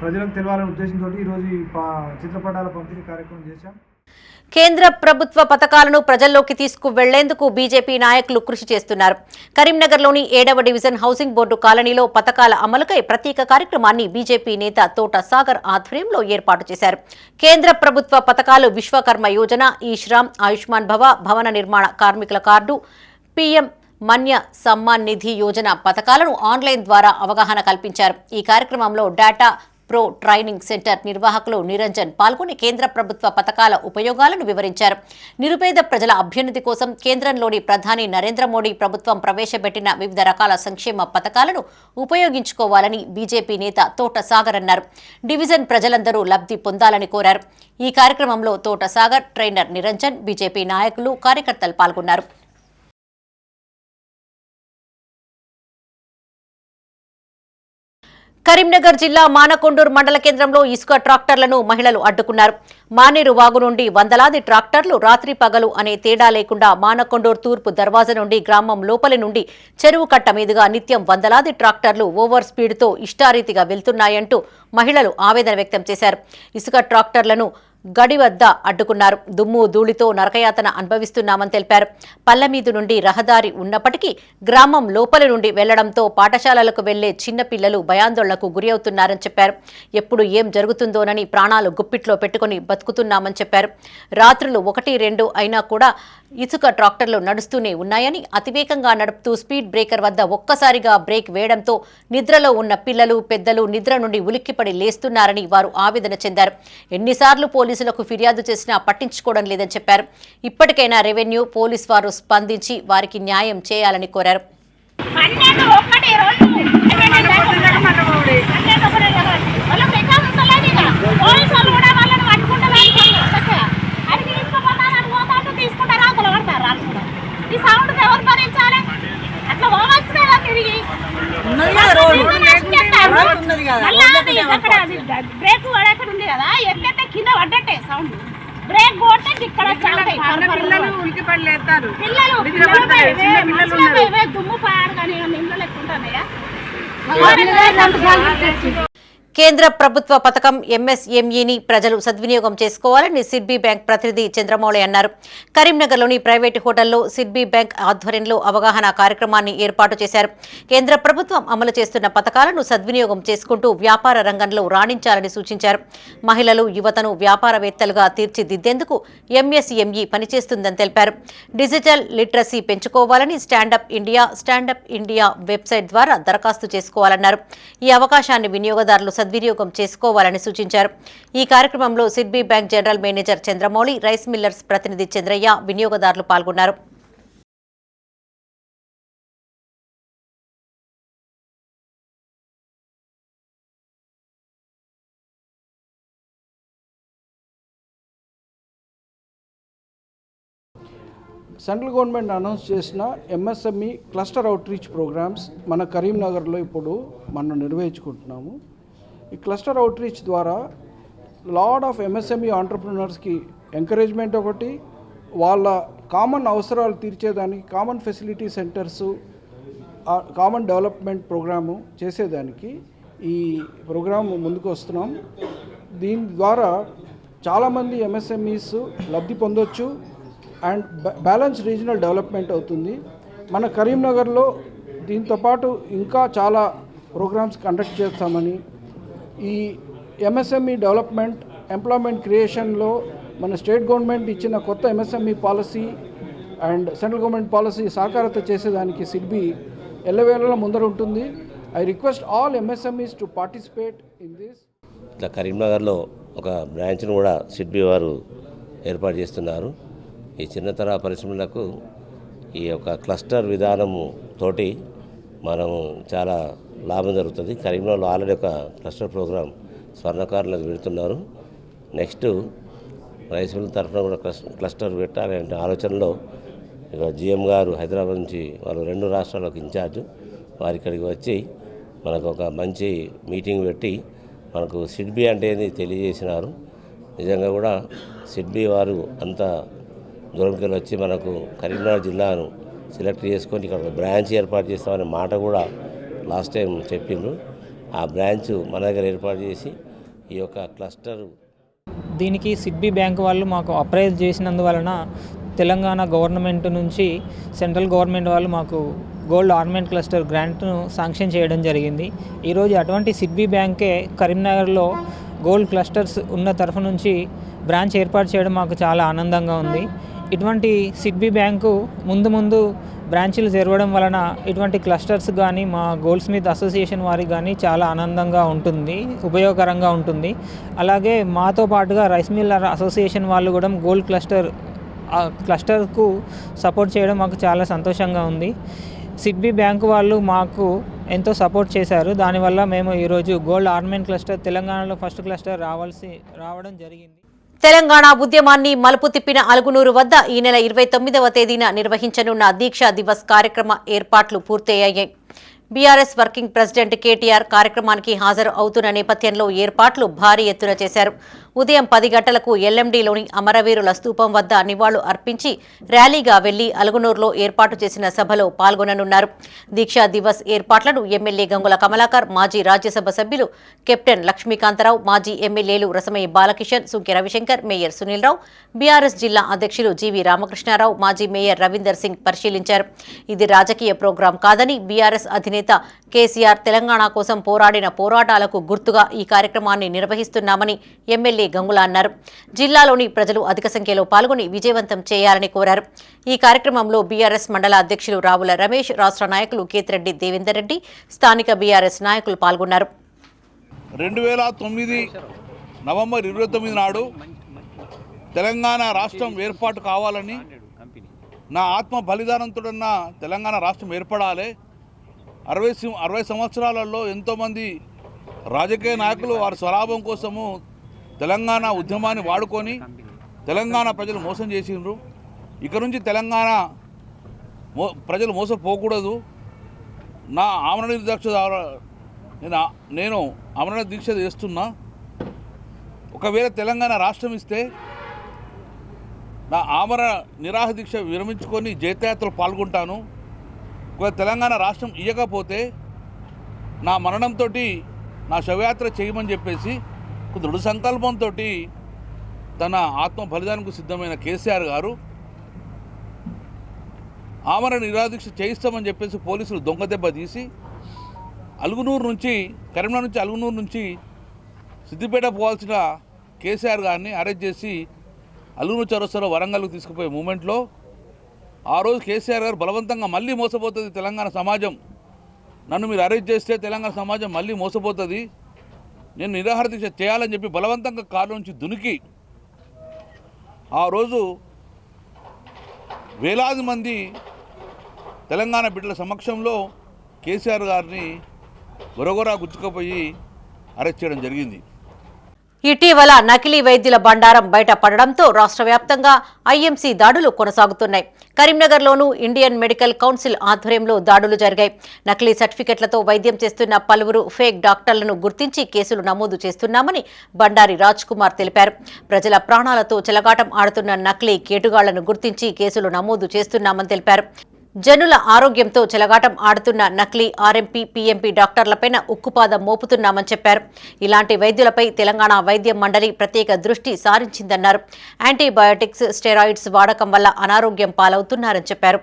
F: ప్రజలకు తెలవాలనే ఉద్దేశంతో ఈరోజు ఈ చిత్రపటాల పంపిణీ కార్యక్రమం చేశాం.
A: కేంద్ర ప్రభుత్వ పథకాలను ప్రజల్లోకి తీసుకువెళ్లేందుకు బీజేపీ నాయకులు కృషి చేస్తున్నారు. కరీంనగర్లోని 7వ డివిజన్ హౌసింగ్ బోర్డు కాలనీలో పథకాల అమలుకై ప్రత్యేక కార్యక్రమాన్ని బీజేపీ నేత తోట సాగర్ ఆధ్వర్యంలో ఏర్పాటు చేశారు. కేంద్ర ప్రభుత్వ పథకాలు విశ్వకర్మ యోజన, ఈ శ్రామ్, ఆయుష్మాన్ భవ, భవన నిర్మాణ కార్మికుల కార్డు, పీఎం మన్య సమ్మాన్ నిధి యోజన పథకాలను ఆన్లైన్ ద్వారా అవగాహన కల్పించారు. ఈ కార్యక్రమంలో డాటా ప్రో ట్రైనింగ్ సెంటర్ నిర్వాహకులు నిరంజన్ పాల్గొని కేంద్ర ప్రభుత్వ పథకాల ఉపయోగాలను వివరించారు. నిరుపేద ప్రజల అభ్యున్నతి కోసం కేంద్రంలోని ప్రధాని నరేంద్ర మోడీ ప్రభుత్వం ప్రవేశపెట్టిన వివిధ రకాల సంక్షేమ పథకాలను ఉపయోగించుకోవాలని బీజేపీ నేత తోట సాగర్ అన్నారు. డివిజన్ ప్రజలందరూ లబ్ధి పొందాలని కోరారు. ఈ కార్యక్రమంలో తోట సాగర్, ట్రైనర్ నిరంజన్, బీజేపీ నాయకులు, కార్యకర్తలు పాల్గొన్నారు. కరీంనగర్ జిల్లా మానకొండూరు మండల కేంద్రంలో ఇసుక ట్రాక్టర్లను మహిళలు అడ్డుకున్నారు. మానేరు వాగు నుండి వందలాది ట్రాక్టర్లు రాత్రి పగలు అనే తేడా లేకుండా మానకొండూరు తూర్పు దర్వాజా నుండి గ్రామం లోపలి నుండి చెరువు కట్ట మీదుగా నిత్యం వందలాది ట్రాక్టర్లు ఓవర్ స్పీడ్తో ఇష్టారీతిగా వెళ్తున్నాయంటూ మహిళలు ఆవేదన వ్యక్తం చేశారు. ఇసుక ట్రాక్టర్లను గడి వద్ద అడ్డుకున్నారు. దుమ్ము ధూళితో నరకయాతన అనుభవిస్తున్నామని తెలిపారు. పల్లెమీదు నుండి రహదారి ఉన్నప్పటికీ గ్రామం లోపలి నుండి వెళ్లడంతో పాఠశాలలకు వెళ్లే చిన్నపిల్లలు భయాందోళనకు గురి అవుతున్నారని చెప్పారు. ఎప్పుడు ఏం జరుగుతుందోనని ప్రాణాలు గుప్పిట్లో పెట్టుకుని బతుకుతున్నామని చెప్పారు. రాత్రులు 1-2 అయినా కూడా ఇసుక ట్రాక్టర్లు నడుస్తూనే ఉన్నాయని, అతివేగంగా నడుపుతూ స్పీడ్ బ్రేకర్ వద్ద ఒక్కసారిగా బ్రేక్ వేయడంతో నిద్రలో ఉన్న పిల్లలు, పెద్దలు నిద్ర నుండి ఉలిక్కిపడి లేస్తున్నారని వారు ఆవేదన చెందారు. ఎన్నిసార్లు పోలీసులకు ఫిర్యాదు చేసినా పట్టించుకోవడం లేదని చెప్పారు. ఇప్పటికైనా రెవెన్యూ, పోలీస్ వారు స్పందించి వారికి న్యాయం చేయాలని కోరారు.
L: అట్లా పోవచ్చు కదా తిరిగి ఉంది కదా, ఎక్కైతే కింద పడ్డట్టే సౌండ్. బ్రేక్ కొడితే ఇక్కడ ఉలికి పడలేస్తారు దుమ్ము పారు కానీ ఇంట్లో ఎక్కుంటున్నాయా.
A: కేంద్ర ప్రభుత్వ పథకం ఎంఎస్ఎంఈని ప్రజలు సద్వినియోగం చేసుకోవాలని సిడ్బీ బ్యాంక్ ప్రతినిధి చంద్రమౌళి అన్నారు. కరీంనగర్లోని ప్రైవేటు హోటల్లో సిడ్బీ బ్యాంక్ ఆధ్వర్యంలో అవగాహన కార్యక్రమాన్ని ఏర్పాటు చేశారు. కేంద్ర ప్రభుత్వం అమలు చేస్తున్న పథకాలను సద్వినియోగం చేసుకుంటూ వ్యాపార రంగంలో రాణించాలని సూచించారు. మహిళలు, యువతను వ్యాపారవేత్తలుగా తీర్చిదిద్దేందుకు ఎంఎస్ఎంఈ పనిచేస్తుందని తెలిపారు. డిజిటల్ లిటరసీ పెంచుకోవాలని స్టాండప్ ఇండియా వెబ్సైట్ ద్వారా దరఖాస్తు చేసుకోవాలన్నారు. ఈ అవకాశాన్ని వినియోగదారులు సద్వినియోగం చేసుకోవాలని సూచించారు. ఈ కార్యక్రమంలో SIDBI bank general manager Chandramouli, rice millers ప్రతినిధి చంద్రయ్య, వినియోగదారులు పాల్గొన్నారు.
M: సెంట్రల్ గవర్నమెంట్ అనౌన్స్ చేసిన ఎంఎస్ఎంఈ క్లస్టర్ అవుట్రీచ్ ప్రోగ్రామ్స్ మన కరీంనగర్లో ఇప్పుడు మనం నిర్వహించుకుంటున్నాము. ఈ క్లస్టర్ అవుట్రీచ్ ద్వారా లాట్ ఆఫ్ ఎంఎస్ఎంఈ ఆంటర్ప్రినర్స్కి ఎంకరేజ్మెంట్ ఒకటి, వాళ్ళ కామన్ అవసరాలు తీర్చేదానికి common facility centres, common development programme చేసేదానికి ఈ ప్రోగ్రాం ముందుకు వస్తున్నాం. దీని ద్వారా చాలామంది ఎంఎస్ఎంఈస్ లబ్ధి పొందొచ్చు అండ్ బ్యాలెన్స్ రీజనల్ డెవలప్మెంట్ అవుతుంది. మన కరీంనగర్లో దీంతోపాటు ఇంకా చాలా ప్రోగ్రామ్స్ కండక్ట్ చేస్తామని, ఈ ఎంఎస్ఎంఈ డెవలప్మెంట్, ఎంప్లాయ్మెంట్ క్రియేషన్లో మన స్టేట్ గవర్నమెంట్ ఇచ్చిన కొత్త MSME policy and central government policy సాకారత చేసేదానికి సిడ్బీ ఎల్లవేళలా ముందర ఉంటుంది. I request all MSMEs to participate in this.
N: ఇట్లా కరీంనగర్లో ఒక బ్రాంచ్ను కూడా సిడ్బీ వారు ఏర్పాటు చేస్తున్నారు. ఈ చిన్నతర పరిశ్రమలకు ఈ యొక్క క్లస్టర్ విధానము తోటి మనము చాలా లాభం జరుగుతుంది. కరీంనగర్లో ఆల్రెడీ ఒక క్లస్టర్ ప్రోగ్రాం స్వర్ణకారులకు పెడుతున్నారు. నెక్స్ట్ రైస్ మిల్ తరఫున కూడా క్లస్టర్ పెట్టాలనే ఆలోచనలో ఇక జిఎం గారు హైదరాబాద్ నుంచి వాళ్ళు 2 రాష్ట్రాలకు ఇన్ఛార్జ్, వారి ఇక్కడికి వచ్చి మనకు ఒక మంచి మీటింగ్ పెట్టి మనకు సిడ్బీ అంటే ఏంది తెలియజేసినారు. నిజంగా కూడా సిడ్బీ వారు అంత దూరంకి వచ్చి మనకు కరీంనగర్ జిల్లాను సెలెక్ట్ చేసుకొని ఇక్కడ ఒక బ్రాంచ్ ఏర్పాటు చేస్తామనే మాట కూడా లాస్ట్ టైం చెప్పిండ్రు. ఆ బ్రాంచ్ మన దగ్గర ఏర్పాటు చేసి ఈ యొక్క క్లస్టర్
O: దీనికి సిడ్బీ బ్యాంక్ వాళ్ళు మాకు అప్రైజ్ చేసినందువలన తెలంగాణ గవర్నమెంట్ నుంచి సెంట్రల్ గవర్నమెంట్ వాళ్ళు మాకు గోల్డ్ ఆర్నమెంట్ క్లస్టర్ గ్రాంట్ను శాంక్షన్ చేయడం జరిగింది. ఈరోజు అటువంటి సిడ్బీ బ్యాంకే కరీంనగర్లో గోల్డ్ క్లస్టర్స్ ఉన్న తరఫు నుంచి బ్రాంచ్ ఏర్పాటు చేయడం మాకు చాలా ఆనందంగా ఉంది. ఇటువంటి సిడ్బీ బ్యాంకు ముందు బ్రాంచీలు తెరవడం వలన ఇటువంటి క్లస్టర్స్ కానీ మా గోల్డ్ స్మిత్ అసోసియేషన్ వారికి కానీ చాలా ఆనందంగా ఉంటుంది, ఉపయోగకరంగా ఉంటుంది. అలాగే మాతో పాటుగా రైస్ మిల్లర్ అసోసియేషన్ వాళ్ళు కూడా గోల్డ్ క్లస్టర్కు సపోర్ట్ చేయడం మాకు చాలా సంతోషంగా ఉంది. సిడ్బీ బ్యాంకు వాళ్ళు మాకు ఎంతో సపోర్ట్ చేశారు. దానివల్ల మేము ఈరోజు గోల్డ్ ఆర్నమెంట్ క్లస్టర్ తెలంగాణలో ఫస్ట్ క్లస్టర్ రావడం జరిగింది.
A: తెలంగాణ ఉద్యమాన్ని మలుపు తిప్పిన అలుగునూరు వద్ద ఈ నెల 29వ తేదీన నిర్వహించనున్న దీక్షా దివస్ కార్యక్రమ ఏర్పాట్లు పూర్తయ్యాయి. బీఆర్ఎస్ వర్కింగ్ ప్రెసిడెంట్ కేటీఆర్ కార్యక్రమానికి హాజరు అవుతున్న నేపథ్యంలో ఏర్పాట్లు భారీ ఎత్తున చేశారు. ఉదయం 10 గంటలకు ఎల్ఎండీలోని అమరవీరుల స్తూపం వద్ద నివాళులు అర్పించి ర్యాలీగా వెళ్లి అలుగునూరులో ఏర్పాటు చేసిన సభలో పాల్గొననున్నారు. దీక్షా దివస్ ఏర్పాట్లను ఎమ్మెల్యే గంగుల కమలాకర్, మాజీ రాజ్యసభ సభ్యులు కెప్టెన్ లక్ష్మీకాంతరావు, మాజీ ఎమ్మెల్యేలు రసమయ్య బాలకిషన్, సుంకె రవిశంకర్, మేయర్ సునీల్ రావు, బీఆర్ఎస్ జిల్లా అధ్యక్షులు జీవీ రామకృష్ణారావు, మాజీ మేయర్ రవీందర్ సింగ్ పరిశీలించారు. ఇది రాజకీయ ప్రోగ్రాం కాదని బీఆర్ఎస్ అధినేత కేసీఆర్ తెలంగాణ కోసం పోరాడిన పోరాటాలకు గుర్తుగా ఈ కార్యక్రమాన్ని నిర్వహిస్తున్నామని ఎమ్మెల్యే గంగుల అన్నారు. జిల్లాలోని ప్రజలు అధిక సంఖ్యలో పాల్గొని విజయవంతం చేయాలని కోరారు. ఈ కార్యక్రమంలో బీఆర్ఎస్ మండల అధ్యక్షులు రావుల రమేష్, రాష్ట్ర నాయకులు కేతిరెడ్డి దేవేందర్ రెడ్డి, స్థానిక బీఆర్ఎస్ నాయకులు పాల్గొన్నారు.
P: 2009 నవంబర్ 29 నాడు తెలంగాణ రాష్ట్రం ఏర్పాటు కావాలని, నా ఆత్మ బలిదానంతోడున్న తెలంగాణ రాష్ట్రం ఏర్పడాలి. 60 సంవత్సరాలలో ఎంతోమంది రాజకీయ నాయకులు వారి స్వలాభం కోసము తెలంగాణ ఉద్యమాన్ని వాడుకొని తెలంగాణ ప్రజలు మోసం చేసిండ్రు. ఇక నుంచి తెలంగాణ ప్రజలు మోసపోకూడదు. నా ఆమరణ దీక్ష నేను ఆమరణ దీక్ష చేస్తున్నా. ఒకవేళ తెలంగాణ రాష్ట్రం ఇస్తే నా ఆమర నిరాహార దీక్ష విరమించుకొని జైత్రయాత్రలో పాల్గొంటాను. ఒకవేళ తెలంగాణ రాష్ట్రం ఇవ్వకపోతే నా మరణంతో నా శవయాత్ర చేయమని చెప్పేసి దృఢ సంకల్పంతో తన ఆత్మ బలిదానికి సిద్ధమైన కేసీఆర్ గారు ఆమరణ నిరాదీక్ష చేయిస్తామని చెప్పేసి పోలీసులు దొంగ దెబ్బ తీసి అలుగునూరు నుంచి కరీంనగర్ నుంచి అలుగునూరు నుంచి సిద్దిపేట పోవాల్సిన కేసీఆర్ గారిని అరెస్ట్ చేసి అలుగునూరు చౌరస్తాలో వరంగల్కు తీసుకుపోయే మూమెంట్లో ఆ రోజు కేసీఆర్ గారు బలవంతంగా మళ్ళీ మోసపోతుంది తెలంగాణ సమాజం, నన్ను మీరు అరెస్ట్ చేస్తే తెలంగాణ సమాజం మళ్ళీ మోసపోతుంది, నేను నిరాహార దీక్ష చేయాలని చెప్పి బలవంతంగా కారు నుంచి దునికి ఆ రోజు వేలాది మంది తెలంగాణ బిడ్డల సమక్షంలో కేసీఆర్ గారిని గొరగొరా గుచ్చుకుపోయి అరెస్ట్ చేయడం జరిగింది.
A: ఇటీవల నకిలీ వైద్యుల బండారం బయటపడడంతో రాష్ట్ర వ్యాప్తంగా ఐఎంసీ దాడులు కొనసాగుతున్నాయి. కరీంనగర్లోనూ ఇండియన్ మెడికల్ కౌన్సిల్ ఆధ్వర్యంలో దాడులు జరిగాయి. నకిలీ సర్టిఫికెట్లతో వైద్యం చేస్తున్న పలువురు ఫేక్ డాక్టర్లను గుర్తించి కేసులు నమోదు చేస్తున్నామని బండారి రాజ్ కుమార్ తెలిపారు. ప్రజల ప్రాణాలతో చెలగాటం ఆడుతున్న నకిలీ కేటుగాళ్లను గుర్తించి కేసులు నమోదు చేస్తున్నామని తెలిపారు. జనుల ఆరోగ్యంతో చెలగాటం ఆడుతున్న నకిలీ ఆర్ఎంపీ, పీఎంపీ డాక్టర్లపైన ఉక్కుపాదం మోపుతున్నామని చెప్పారు. ఇలాంటి వైద్యులపై తెలంగాణ వైద్య మండలి ప్రత్యేక దృష్టి సారించిందన్నారు. యాంటీబయాటిక్స్, స్టెరాయిడ్స్ వాడకం వల్ల అనారోగ్యం పాలవుతున్నారని చెప్పారు.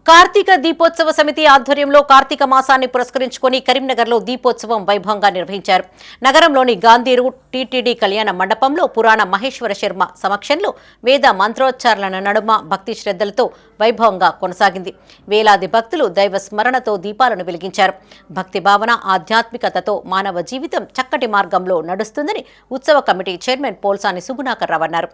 A: కార్తీక దీపోత్సవ సమితి ఆధ్వర్యంలో కార్తీక మాసాన్ని పురస్కరించుకుని కరీంనగర్లో దీపోత్సవం వైభవంగా నిర్వహించారు. నగరంలోని గాంధీ రూట్ టీటీడీ కళ్యాణ మండపంలో పురాణ మహేశ్వర శర్మ సమక్షంలో వేద మంత్రోచ్చారణల నడుమ భక్తి శ్రద్ధలతో వైభవంగా కొనసాగింది. వేలాది భక్తులు దైవ స్మరణతో దీపాలను వెలిగించారు. భక్తి భావన, ఆధ్యాత్మికతతో మానవ జీవితం చక్కటి మార్గంలో నడుస్తుందని ఉత్సవ కమిటీ చైర్మన్ పోల్సాని సుగుణాకర్ రావు అన్నారు.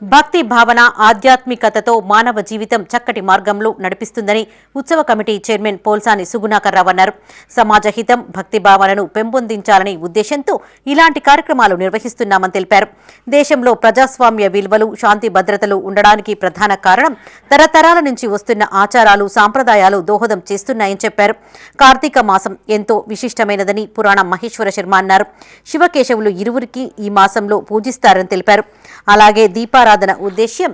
A: భక్తి భావన, ఆధ్యాత్మికతతో మానవ జీవితం చక్కటి మార్గంలో నడిపిస్తుందని ఉత్సవ కమిటీ చైర్మన్ పోల్సాని సుగుణాకర్ రావు అన్నారు. సమాజ హితం, భక్తి భావనను పెంపొందించాలనే ఉద్దేశంతో ఇలాంటి కార్యక్రమాలు నిర్వహిస్తున్నామని తెలిపారు. దేశంలో ప్రజాస్వామ్య విలువలు, శాంతి భద్రతలు ఉండడానికి ప్రధాన కారణం తరతరాల నుంచి వస్తున్న ఆచారాలు, సాంప్రదాయాలు దోహదం చేస్తున్నాయని చెప్పారు. కార్తీక మాసం ఎంతో విశిష్టమైనదని పురాణ మహేశ్వర శర్మ అన్నారు. శివకేశవులు ఇరువురికి ఈ మాసంలో పూజిస్తారని తెలిపారు. అలాగే దీపారాధన ఉద్దేశ్యం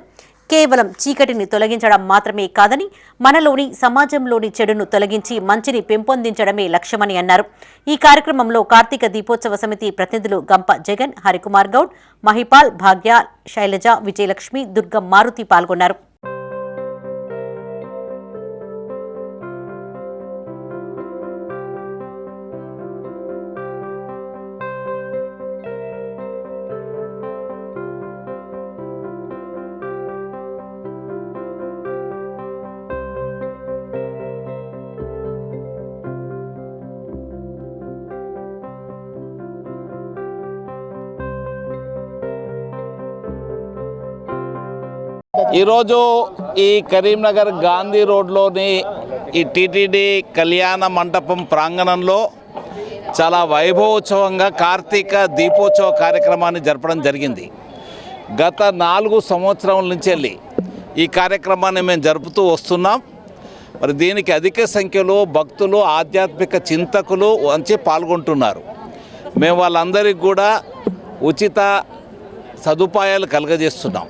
A: కేవలం చీకటిని తొలగించడం మాత్రమే కాదని మనలోని సమాజంలోని చెడును తొలగించి మంచిని పెంపొందించడమే లక్ష్యమని అన్నారు. ఈ కార్యక్రమంలో కార్తీక దీపోత్సవ సమితి ప్రతినిధులు గంప జగన్, హరికుమార్ గౌడ్, మహిపాల్, భాగ్య, శైలజ, విజయలక్ష్మి, దుర్గం మారుతి పాల్గొన్నారు.
I: ఈరోజు ఈ కరీంనగర్ గాంధీ రోడ్లోని ఈ టీటీడీ కళ్యాణ మండపం ప్రాంగణంలో చాలా వైభవోత్సవంగా కార్తీక దీపోత్సవ కార్యక్రమాన్ని జరపడం జరిగింది. గత 4 సంవత్సరాల నుంచి వెళ్ళి ఈ కార్యక్రమాన్ని మేము జరుపుతూ వస్తున్నాం. మరి దీనికి అధిక సంఖ్యలో భక్తులు, ఆధ్యాత్మిక చింతకులు వచ్చి పాల్గొంటున్నారు. మేము వాళ్ళందరికీ కూడా ఉచిత సదుపాయాలు కలుగజేస్తున్నాం.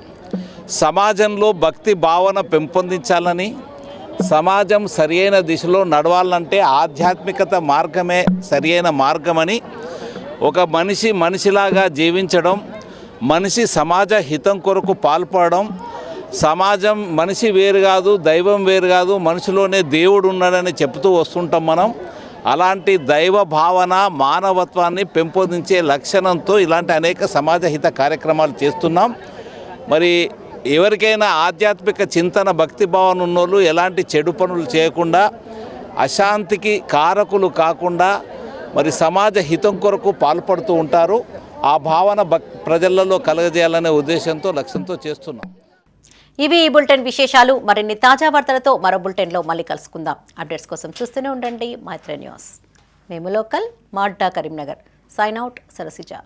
I: సమాజంలో భక్తి భావన పెంపొందించాలని, సమాజం సరియైన దిశలో నడవాలంటే ఆధ్యాత్మికత మార్గమే సరియైన మార్గమని, ఒక మనిషి మనిషిలాగా జీవించడం, మనిషి సమాజ హితం కొరకు పాల్పడడం, సమాజం మనిషి వేరు కాదు, దైవం వేరు కాదు, మనిషిలోనే దేవుడు ఉన్నాడని చెప్తూ వస్తుంటాం మనం.
Q: అలాంటి దైవ భావన మానవత్వాన్ని పెంపొందించే లక్షణంతో ఇలాంటి అనేక సమాజహిత కార్యక్రమాలు చేస్తున్నాం. మరి ఎవరికైనా ఆధ్యాత్మిక చింతన భక్తి భావన ఉన్నోళ్ళు ఎలాంటి చెడు పనులు చేయకుండా అశాంతికి కారకులు కాకుండా మరి సమాజ హితం కొరకు పాల్పడుతూ ఉంటారు. ఆ భావన ప్రజలలో కలగజేయాలనే ఉద్దేశంతో లక్ష్యంతో చేస్తున్నాం.
A: ఇవి ఈ బులెటిన్ విశేషాలు. మరిన్ని తాజా వార్తలతో మరో బులెటిన్లో మళ్ళీ కలుసుకుందాం. అప్డేట్స్ కోసం చూస్తూనే ఉండండి మైత్రి న్యూస్. మేము లోకల్, మాడ్డా, కరీంనగర్. Sign out, Sarasija.